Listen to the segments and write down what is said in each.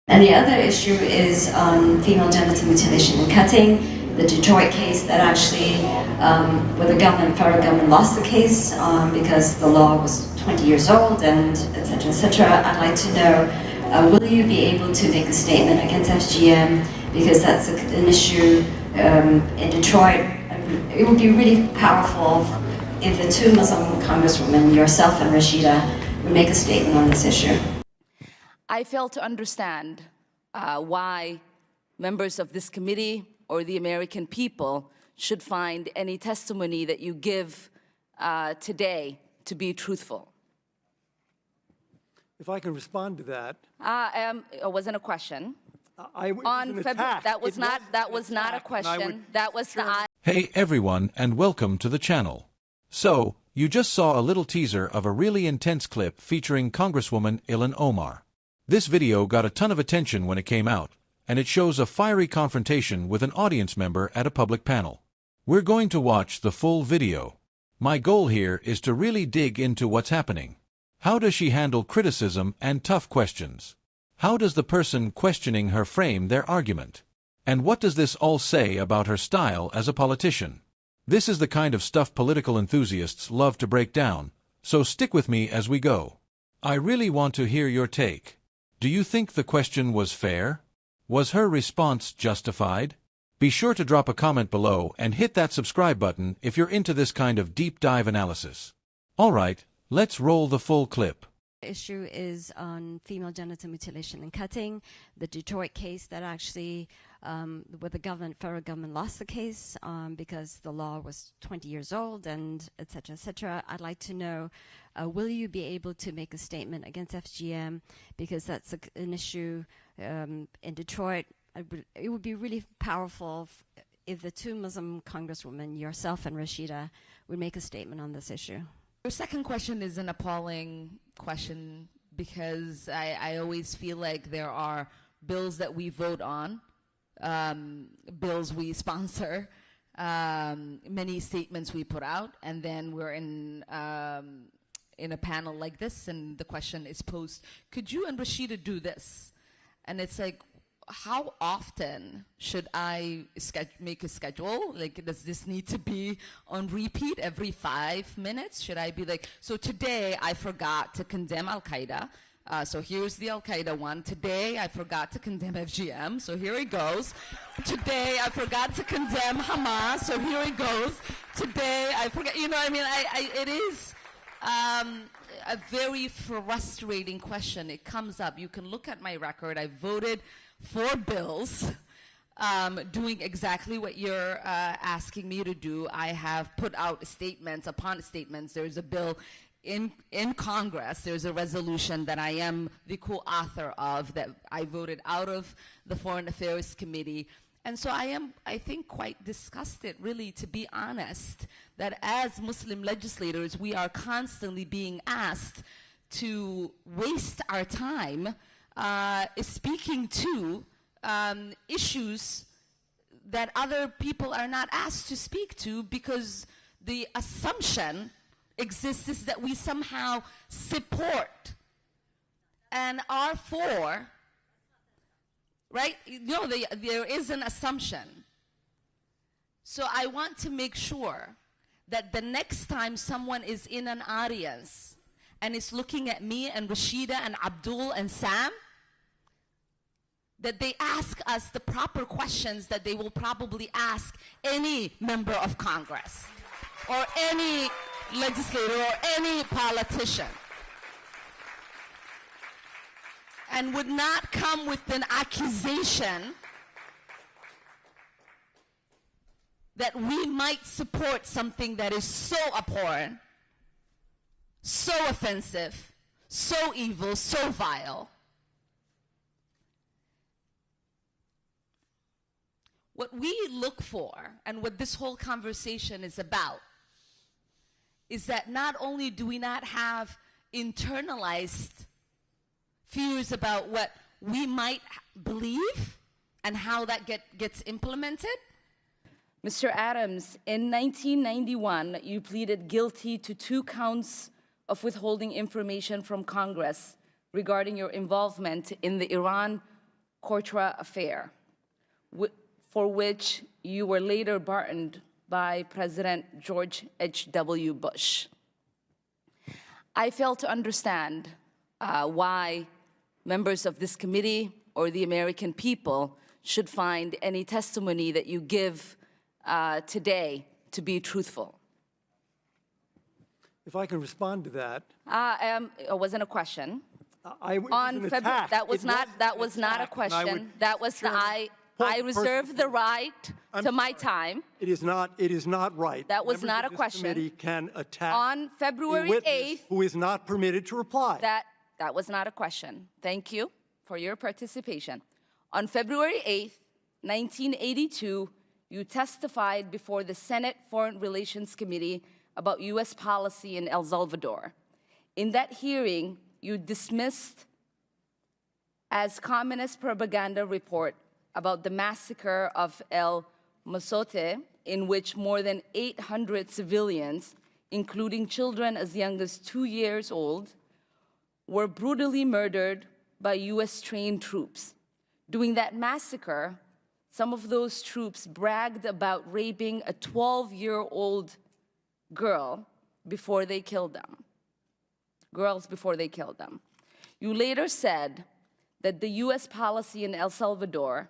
And the other issue is on female genital mutilation and cutting, the Detroit case that actually, where the federal government lost the case because the law was 20 years old and etc. etc. I'd like to know, will you be able to make a statement against FGM because that's an issue in Detroit? It would be really powerful if the two Muslim congresswomen, yourself and Rashida, would make a statement on this issue. I fail to understand why members of this committee or the American people should find any testimony that you give today to be truthful. If I can respond to that. It wasn't a question. That was not a question. That was the. Hey everyone, and welcome to the channel. So, you just saw a little teaser of a really intense clip featuring Congresswoman Ilhan Omar. This video got a ton of attention when it came out, and it shows a fiery confrontation with an audience member at a public panel. We're going to watch the full video. My goal here is to really dig into what's happening. How does she handle criticism and tough questions? How does the person questioning her frame their argument? And what does this all say about her style as a politician? This is the kind of stuff political enthusiasts love to break down, so stick with me as we go. I really want to hear your take. Do you think the question was fair? Was her response justified? Be sure to drop a comment below and hit that subscribe button if you're into this kind of deep dive analysis. Alright, let's roll the full clip. The issue is on female genital mutilation and cutting, the Detroit case that actually, where the federal government lost the case because the law was 20 years old and etc. etc. I'd like to know, will you be able to make a statement against FGM because that's an issue in Detroit? It would be really powerful if the two Muslim congresswomen, yourself and Rashida, would make a statement on this issue. Your second question is an appalling question because I always feel like there are bills that we vote on, bills we sponsor, many statements we put out, and then we're in a panel like this and the question is posed, could you and Rashida do this? And it's like, how often should I make a schedule? Like, does this need to be on repeat every 5 minutes? Should I be like, so today I forgot to condemn Al-Qaeda. So here's the Al-Qaeda one. Today I forgot to condemn FGM. So here it goes. Today I forgot to condemn Hamas. So here it goes. Today I forgot, you know, I mean, it is a very frustrating question. It comes up. You can look at my record. I voted 4 bills doing exactly what you're asking me to do. I have put out statements upon statements. There's a bill in Congress. There's a resolution that I am the co-author of that I voted out of the Foreign Affairs Committee. And so I am, I think, quite disgusted, really, to be honest, that as Muslim legislators, we are constantly being asked to waste our time is speaking to issues that other people are not asked to speak to because the assumption exists is that we somehow support and are for, right? You know, there is an assumption. So I want to make sure that the next time someone is in an audience and is looking at me and Rashida and Abdul and Sam, that they ask us the proper questions that they will probably ask any member of Congress or any legislator or any politician, and would not come with an accusation that we might support something that is so abhorrent, so offensive, so evil, so vile. What we look for, and what this whole conversation is about, is that not only do we not have internalized fears about what we might believe and how that gets implemented. Mr. Adams, in 1991, you pleaded guilty to 2 counts of withholding information from Congress regarding your involvement in the Iran Contra affair, for which you were later pardoned by President George H.W. Bush. I fail to understand why members of this committee or the American people should find any testimony that you give today to be truthful. If I can respond to that. It wasn't a question. On February, that was not a question. That was I reserve the right to my time. It is not right. That was not a This question. committee can attack On February a witness 8th, who is not permitted to reply. that was not a question. Thank you for your participation. On February 8th, 1982, you testified before the Senate Foreign Relations Committee about U.S. policy in El Salvador. In that hearing, you dismissed as communist propaganda report about the massacre of El Mozote, in which more than 800 civilians, including children as young as 2 years old, were brutally murdered by U.S.-trained troops. During that massacre, some of those troops bragged about raping a 12-year-old girl before they killed them. Girls before they killed them. You later said that the U.S. policy in El Salvador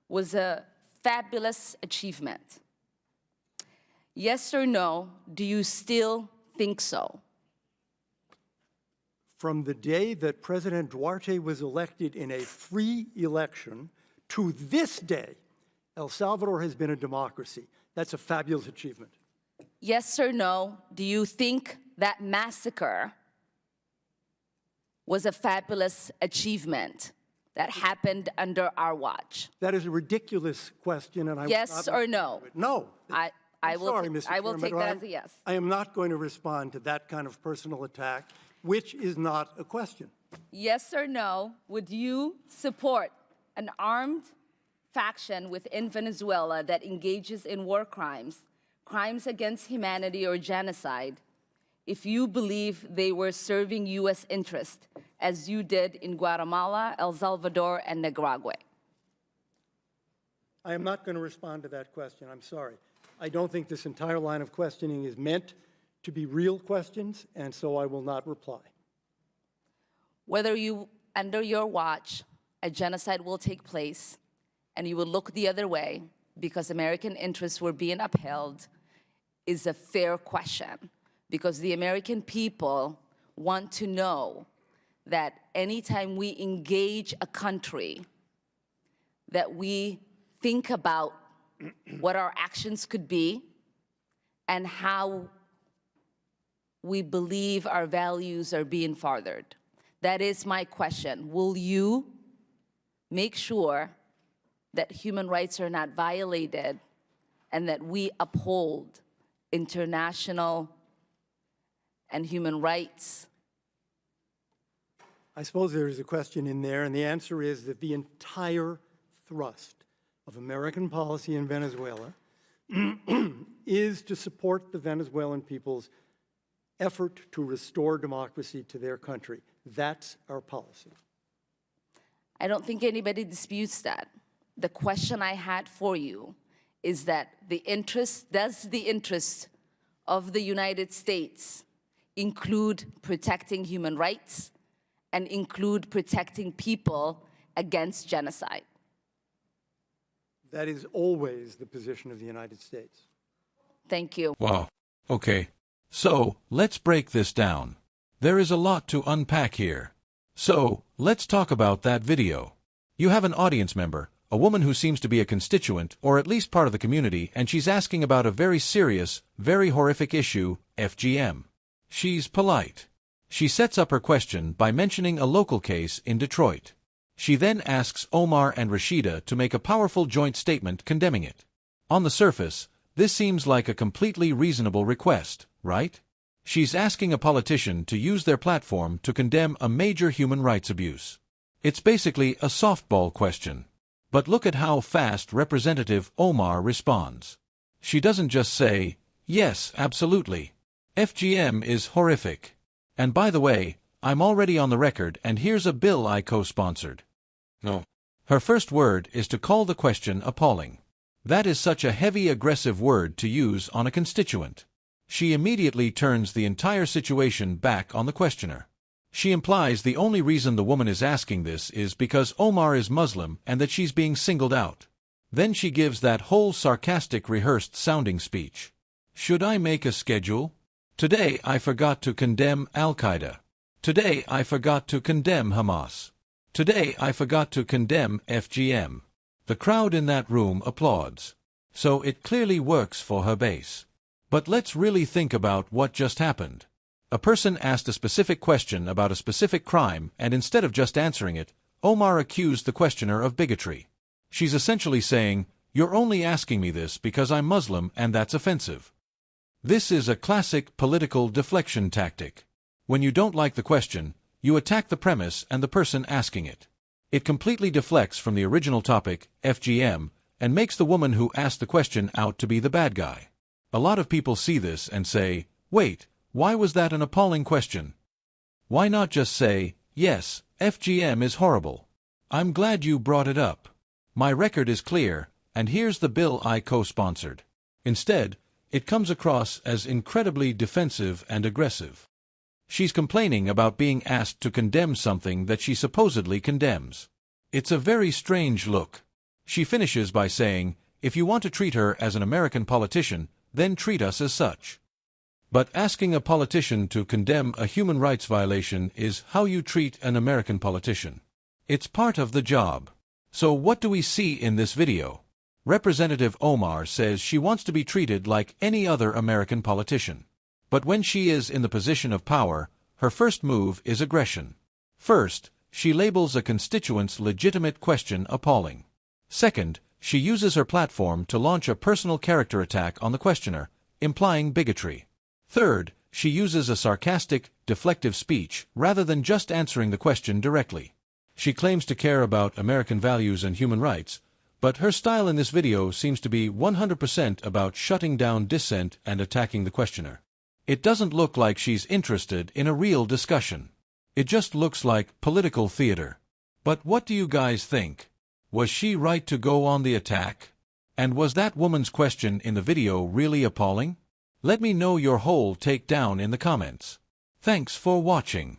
was a fabulous achievement. Yes or no, do you still think so? From the day that President Duarte was elected in a free election to this day, El Salvador has been a democracy. That's a fabulous achievement. Yes or no, do you think that massacre was a fabulous achievement that happened under our watch? That is a ridiculous question, and I yes or no? No. I will Chairman, take that as a yes. I am not going to respond to that kind of personal attack, which is not a question. Yes or no, would you support an armed faction within Venezuela that engages in war crimes, crimes against humanity or genocide, if you believe they were serving U.S. interest, as you did in Guatemala, El Salvador, and Nicaragua? I am not going to respond to that question. I'm sorry. I don't think this entire line of questioning is meant to be real questions, and so I will not reply. Whether under your watch, a genocide will take place, and you will look the other way because American interests were being upheld, is a fair question. Because the American people want to know that anytime we engage a country, that we think about what our actions could be and how we believe our values are being furthered. That is my question. Will you make sure that human rights are not violated and that we uphold international and human rights? I suppose there is a question in there, and the answer is that the entire thrust of American policy in Venezuela is to support the Venezuelan people's effort to restore democracy to their country. That's our policy. I don't think anybody disputes that. The question I had for you is that does the interest of the United States include protecting human rights and include protecting people against genocide? That is always the position of the United States. Thank you. Wow. Okay. So, let's break this down. There is a lot to unpack here. So, let's talk about that video. You have an audience member, a woman who seems to be a constituent or at least part of the community, and she's asking about a very serious, very horrific issue, FGM. She's polite. She sets up her question by mentioning a local case in Detroit. She then asks Omar and Rashida to make a powerful joint statement condemning it. On the surface, this seems like a completely reasonable request, right? She's asking a politician to use their platform to condemn a major human rights abuse. It's basically a softball question. But look at how fast Representative Omar responds. She doesn't just say, "Yes, absolutely. FGM is horrific. And by the way, I'm already on the record and here's a bill I co-sponsored." No. Her first word is to call the question appalling. That is such a heavy, aggressive word to use on a constituent. She immediately turns the entire situation back on the questioner. She implies the only reason the woman is asking this is because Omar is Muslim and that she's being singled out. Then she gives that whole sarcastic, rehearsed-sounding speech. Should I make a schedule? Today I forgot to condemn Al-Qaeda. Today I forgot to condemn Hamas. Today I forgot to condemn FGM. The crowd in that room applauds. So it clearly works for her base. But let's really think about what just happened. A person asked a specific question about a specific crime, and instead of just answering it, Omar accused the questioner of bigotry. She's essentially saying, "You're only asking me this because I'm Muslim and that's offensive." This is a classic political deflection tactic. When you don't like the question, you attack the premise and the person asking it. It completely deflects from the original topic, FGM, and makes the woman who asked the question out to be the bad guy. A lot of people see this and say, "Wait, why was that an appalling question? Why not just say, yes, FGM is horrible. I'm glad you brought it up. My record is clear, and here's the bill I co-sponsored." Instead, it comes across as incredibly defensive and aggressive. She's complaining about being asked to condemn something that she supposedly condemns. It's a very strange look. She finishes by saying, "If you want to treat her as an American politician, then treat us as such." But asking a politician to condemn a human rights violation is how you treat an American politician. It's part of the job. So what do we see in this video? Representative Omar says she wants to be treated like any other American politician. But when she is in the position of power, her first move is aggression. First, she labels a constituent's legitimate question appalling. Second, she uses her platform to launch a personal character attack on the questioner, implying bigotry. Third, she uses a sarcastic, deflective speech rather than just answering the question directly. She claims to care about American values and human rights, but her style in this video seems to be 100% about shutting down dissent and attacking the questioner. It doesn't look like she's interested in a real discussion. It just looks like political theater. But what do you guys think? Was she right to go on the attack? And was that woman's question in the video really appalling? Let me know your whole take down in the comments. Thanks for watching.